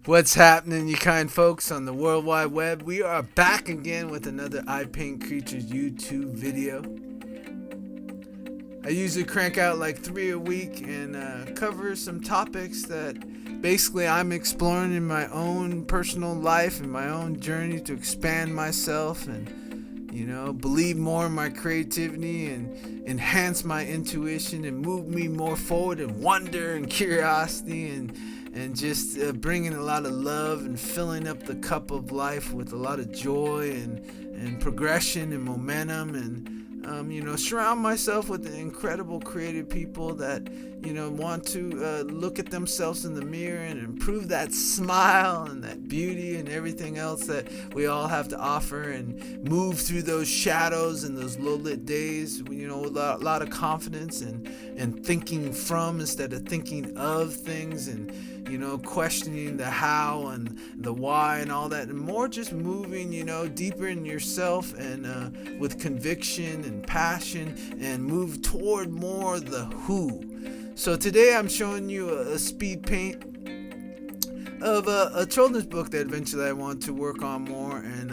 What's happening, you kind folks on the World Wide Web? We are back again with another I Paint Creatures YouTube video. I usually crank out like 3 a week and cover some topics that basically I'm exploring in my own personal life and my own journey to expand myself and, believe more in my creativity and enhance my intuition and move me more forward in wonder and curiosity and just bringing a lot of love and filling up the cup of life with a lot of joy and progression and momentum and surround myself with incredible creative people that want to look at themselves in the mirror and improve that smile and that beauty and everything else that we all have to offer and move through those shadows and those low lit days with a lot of confidence and thinking from instead of thinking of things and questioning the how and the why and all that, and more just moving, deeper in yourself and with conviction and passion and move toward more the who. So today I'm showing you a speed paint of a children's book that eventually I want to work on more, and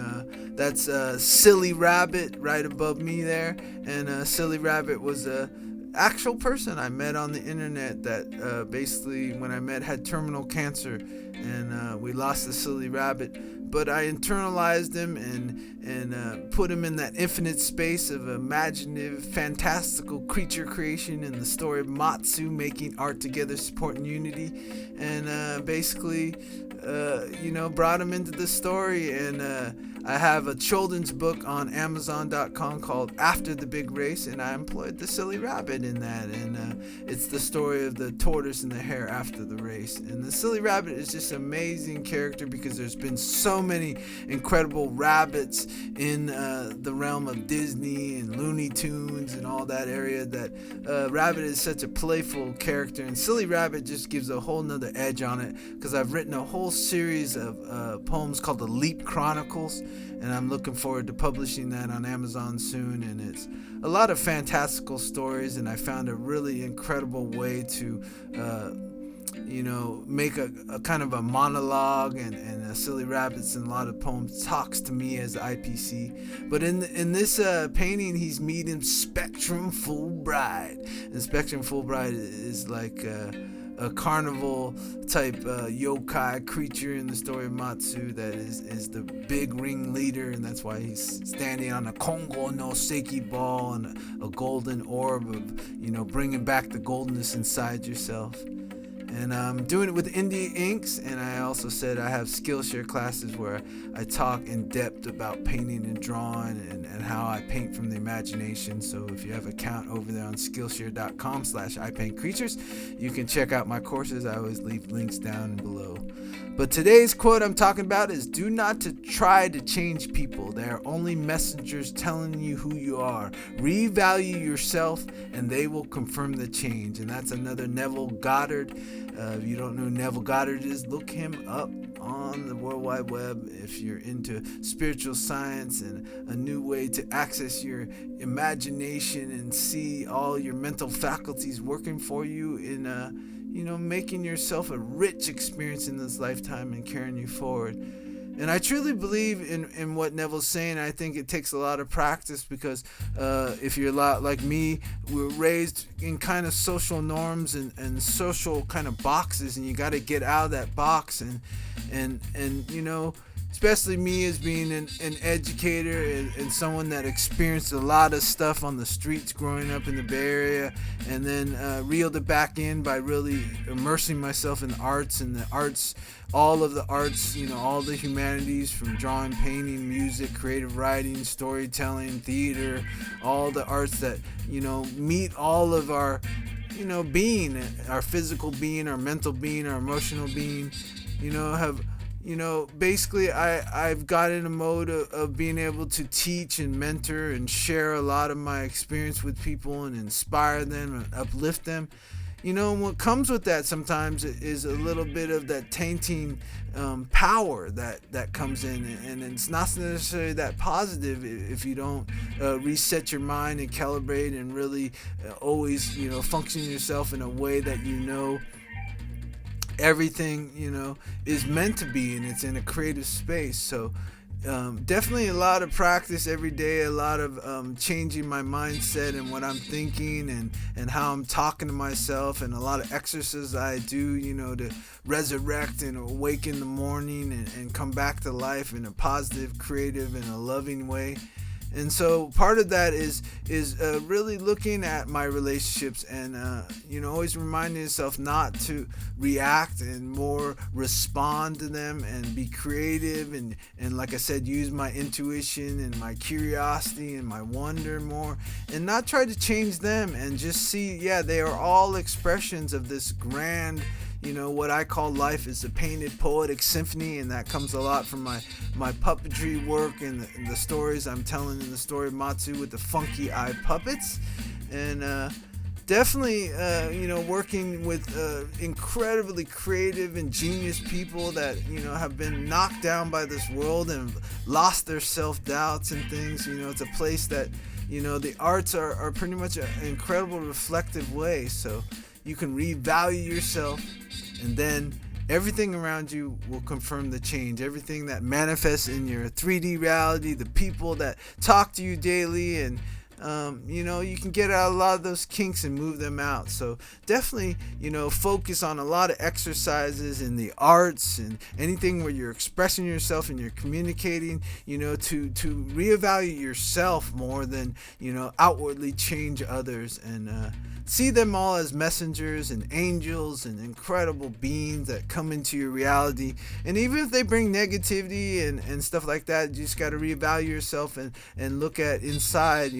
that's Silly Rabbit right above me there. And Silly Rabbit was a actual person I met on the internet that basically when I met had terminal cancer, and we lost the silly rabbit, but I internalized him and put him in that infinite space of imaginative fantastical creature creation in the story of Matsu making art together supporting unity, and basically brought him into the story. And I have a children's book on Amazon.com called After the Big Race, and I employed the silly rabbit in that, and it's the story of the tortoise and the hare after the race. And the silly rabbit is just an amazing character because there's been so many incredible rabbits in the realm of Disney and Looney Tunes and all that area that rabbit is such a playful character, and silly rabbit just gives a whole nother edge on it because I've written a whole series of poems called the Leap Chronicles, and I'm looking forward to publishing that on Amazon soon. And it's a lot of fantastical stories, and I found a really incredible way to make a kind of a monologue, and Silly Rabbits and a lot of poems talks to me as IPC. But in this painting, he's meeting Spectrum Fulbright, and Spectrum Fulbright is like a carnival type yokai creature in the story of Matsu that is the big ring leader, and that's why he's standing on a Kongo no Seiki ball and a golden orb of bringing back the goldenness inside yourself. And I'm doing it with Indie Inks, and I also said I have Skillshare classes where I talk in depth about painting and drawing and how I paint from the imagination. So if you have an account over there on Skillshare.com/IPaintCreatures, you can check out my courses. I always leave links down below. But today's quote I'm talking about is, "Do not to try to change people. They are only messengers telling you who you are. Revalue yourself and they will confirm the change." And that's another Neville Goddard. If you don't know who Neville Goddard is, look him up on the World Wide Web if you're into spiritual science and a new way to access your imagination and see all your mental faculties working for you in making yourself a rich experience in this lifetime and carrying you forward. And I truly believe in what Neville's saying. I think it takes a lot of practice because if you're a lot like me, we're raised in kind of social norms and social kind of boxes, and you got to get out of that box and especially me as being an educator and someone that experienced a lot of stuff on the streets growing up in the Bay Area, and then reeled it back in by really immersing myself in the arts, all of the arts, all the humanities, from drawing, painting, music, creative writing, storytelling, theater, all the arts that, meet all of our, being, our physical being, our mental being, our emotional being, have basically I've got in a mode of being able to teach and mentor and share a lot of my experience with people and inspire them and uplift them. And what comes with that sometimes is a little bit of that tainting power that comes in, and it's not necessarily that positive if you don't reset your mind and calibrate and really always function yourself in a way that everything, is meant to be, and it's in a creative space. So definitely a lot of practice every day, a lot of changing my mindset and what I'm thinking and how I'm talking to myself, and a lot of exercises I do, to resurrect and awake in the morning and come back to life in a positive, creative, and a loving way. And so part of that is really looking at my relationships and always reminding yourself not to react and more respond to them and be creative and like I said, use my intuition and my curiosity and my wonder more, and not try to change them, and just see, they are all expressions of this grand, what I call life is a painted poetic symphony, and that comes a lot from my puppetry work and the stories I'm telling in the story of Matsu with the funky eye puppets. And definitely, working with incredibly creative and genius people that, have been knocked down by this world and lost their self-doubts and things. It's a place that, the arts are pretty much an incredible reflective way. So you can revalue yourself, and then everything around you will confirm the change. Everything that manifests in your 3D reality, the people that talk to you daily, and you can get out a lot of those kinks and move them out. So definitely, focus on a lot of exercises in the arts and anything where you're expressing yourself and you're communicating, to reevaluate yourself more than, outwardly change others, and see them all as messengers and angels and incredible beings that come into your reality. And even if they bring negativity and stuff like that, you just got to reevaluate yourself and look at inside,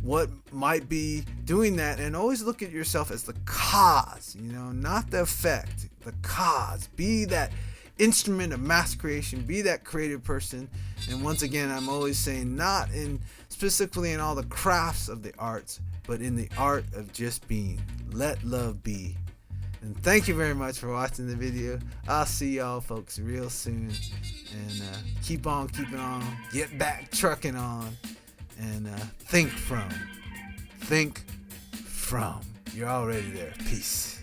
what might be doing that, and always look at yourself as the cause, not the effect, the cause. Be that instrument of mass creation, be that creative person. And once again, I'm always saying, not specifically in all the crafts of the arts, but in the art of just being. Let love be. And thank you very much for watching the video. I'll see y'all folks real soon. And keep on keeping on. Get back trucking on. And think from. You're already there. Peace.